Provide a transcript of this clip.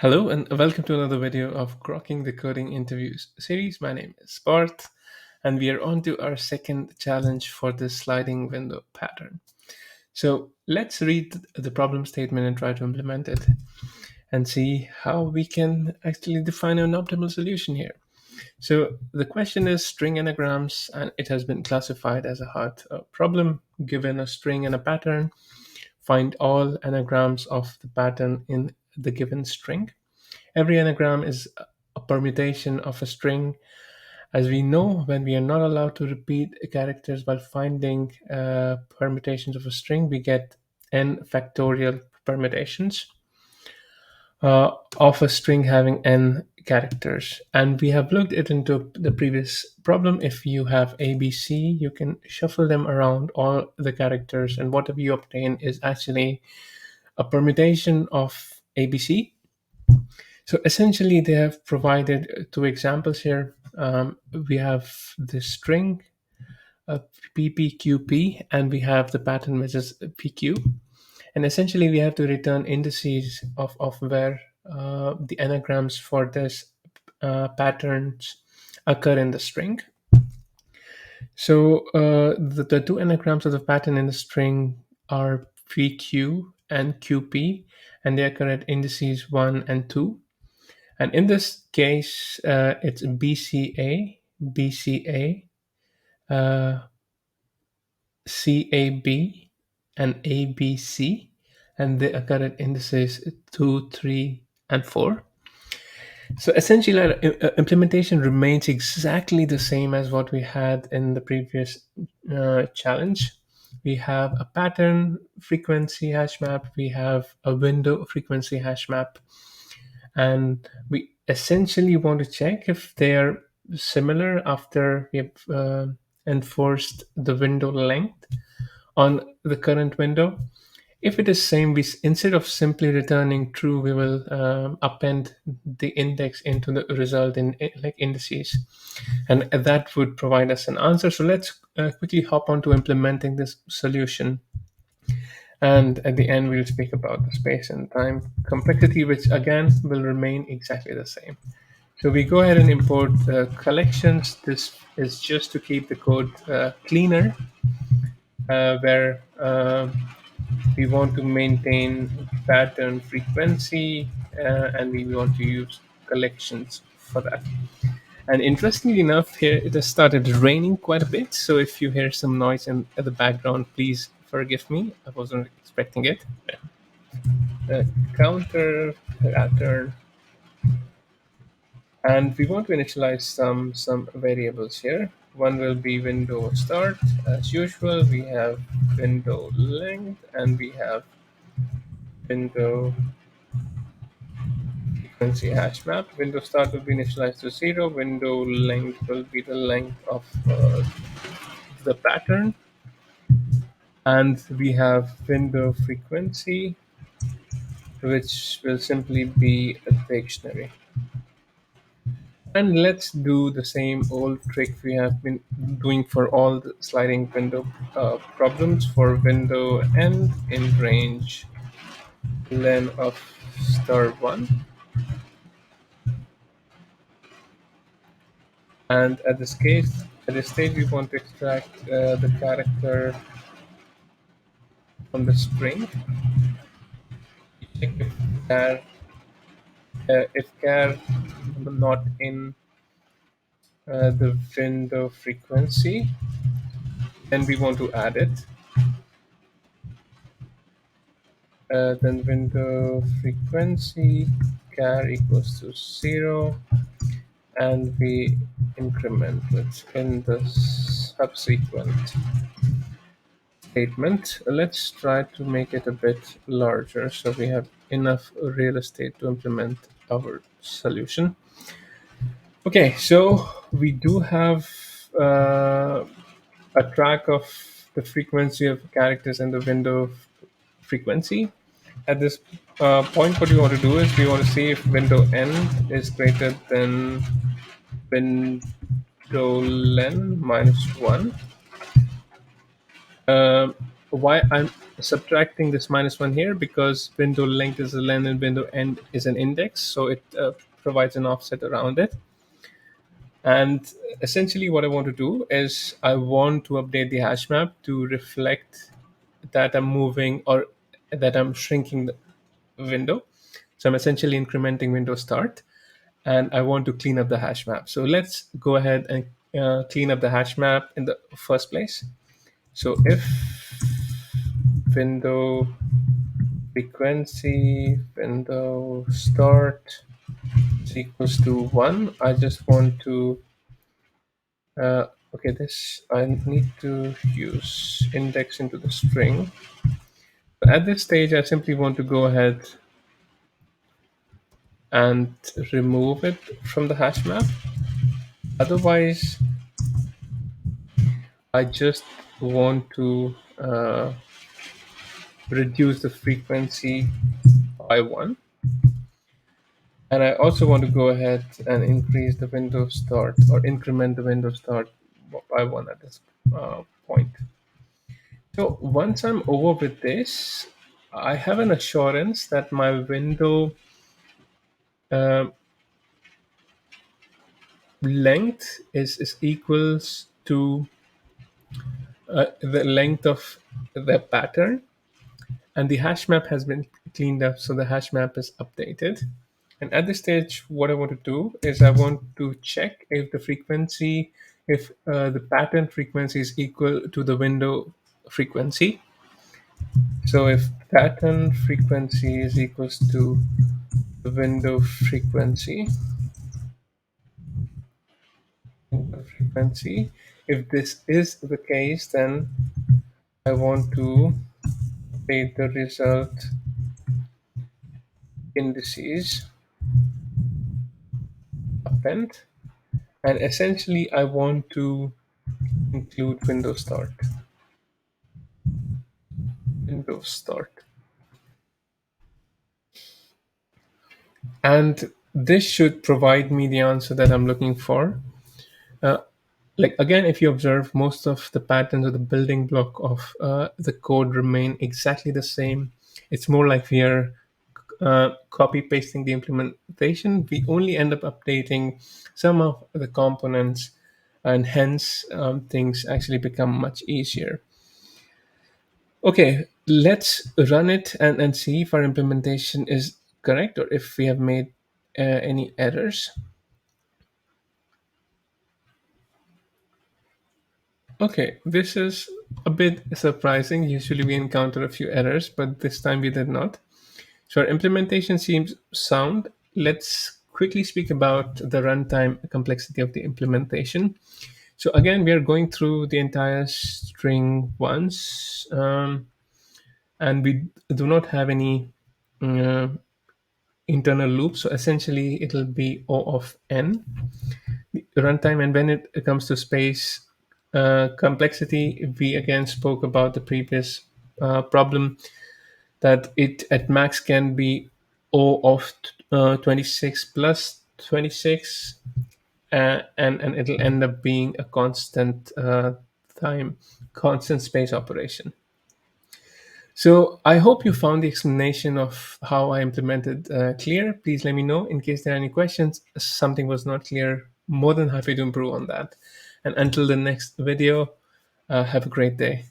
Hello and welcome to another video of Grokking the Coding Interviews series. My name is Parth and we are on to our second challenge for this sliding window pattern. So let's read the problem statement and try to implement it and see how we can actually define an optimal solution here. So the question is string anagrams and it has been classified as a hard problem. Given a string and a pattern, find all anagrams of the pattern in the given string. Every anagram is a permutation of a string. As we know, when we are not allowed to repeat characters while finding permutations of a string, we get n factorial permutations of a string having n characters. And we have looked it into the previous problem. If you have ABC, you can shuffle them around all the characters, and whatever you obtain is actually a permutation of ABC. So essentially, they have provided two examples here. We have the string PPQP, and we have the pattern which is PQ. And essentially, we have to return indices of where the anagrams for this patterns occur in the string. So the two anagrams of the pattern in the string are PQ and QP, and they occur at indices 1 and 2. And in this case, it's BCA, BCA, uh, CAB, and ABC, and they occur at indices 2, 3, and 4. So essentially, our implementation remains exactly the same as what we had in the previous challenge. We have a pattern frequency hash map, we have a window frequency hash map, and we essentially want to check if they are similar after we have enforced the window length on the current window. If it is same, we instead of simply returning true, we will append the index into the result in like indices, and that would provide us an answer. So let's quickly hop on to implementing this solution. And at the end, we'll speak about the space and time complexity, which again will remain exactly the same. So we go ahead and import collections. This is just to keep the code cleaner, where we want to maintain pattern frequency, and we want to use collections for that. And interestingly enough, here it has started raining quite a bit. So if you hear some noise in the background, please forgive me. I wasn't expecting it. Counter pattern, and we want to initialize some variables here. One will be window start. As usual, we have window length and we have window frequency hash map. Window start will be initialized to 0. Window length will be the length of the pattern, and we have window frequency, which will simply be a dictionary. And let's do the same old trick we have been doing for all the sliding window problems. For window end in range len of star 1. And at this stage, we want to extract the character from the string. Check if char not in the window frequency, then we want to add it. Then window frequency char equals to 0, and we increment it in the subsequent statement. Let's try to make it a bit larger so we have enough real estate to implement our solution. Okay, so we do have a track of the frequency of characters in the window frequency. At this point, what we want to do is we want to see if window n is greater than window len minus 1. why I'm subtracting this -1 here, because window length is a len and window end is an index, so it provides an offset around it. And essentially, what I want to do is I want to update the hash map to reflect that I'm moving or that I'm shrinking the window. So I'm essentially incrementing window start, and I want to clean up the hash map. So let's go ahead and clean up the hash map in the first place. So if window frequency window start is equals to 1, I just want to okay, this I need to use index into the string. But at this stage, I simply want to go ahead and remove it from the hash map. Otherwise, I just want to reduce the frequency by 1. And I also want to go ahead and increase the window start or increment the window start by 1 at this point. So once I'm over with this, I have an assurance that my window uh, length is equals to the length of the pattern, and the hash map has been cleaned up, so the hash map is updated. And at this stage, what I want to do is I want to check if the frequency, if the pattern frequency is equal to the window frequency. So if pattern frequency is equals to the window frequency, if this is the case, then I want to update the result indices append, and essentially I want to include window start, and this should provide me the answer that I'm looking for. uh, like again, if you observe, most of the patterns or the building block of the code remain exactly the same. It's more like we are copy pasting the implementation. We only end up updating some of the components, and hence things actually become much easier. Okay, let's run it and see if our implementation is correct or if we have made any errors. Okay, this is a bit surprising. Usually we encounter a few errors, but this time we did not. So our implementation seems sound. Let's quickly speak about the runtime complexity of the implementation. So again, we are going through the entire string once, and we do not have any uh, internal loop. So essentially, it'll be O of n runtime. And when it comes to space complexity, we again spoke about the previous problem that it at max can be O of 26 plus 26, and it'll end up being a constant space operation. So I hope you found the explanation of how I implemented clear. Please let me know in case there are any questions. Something was not clear. More than happy to improve on that. And until the next video, have a great day.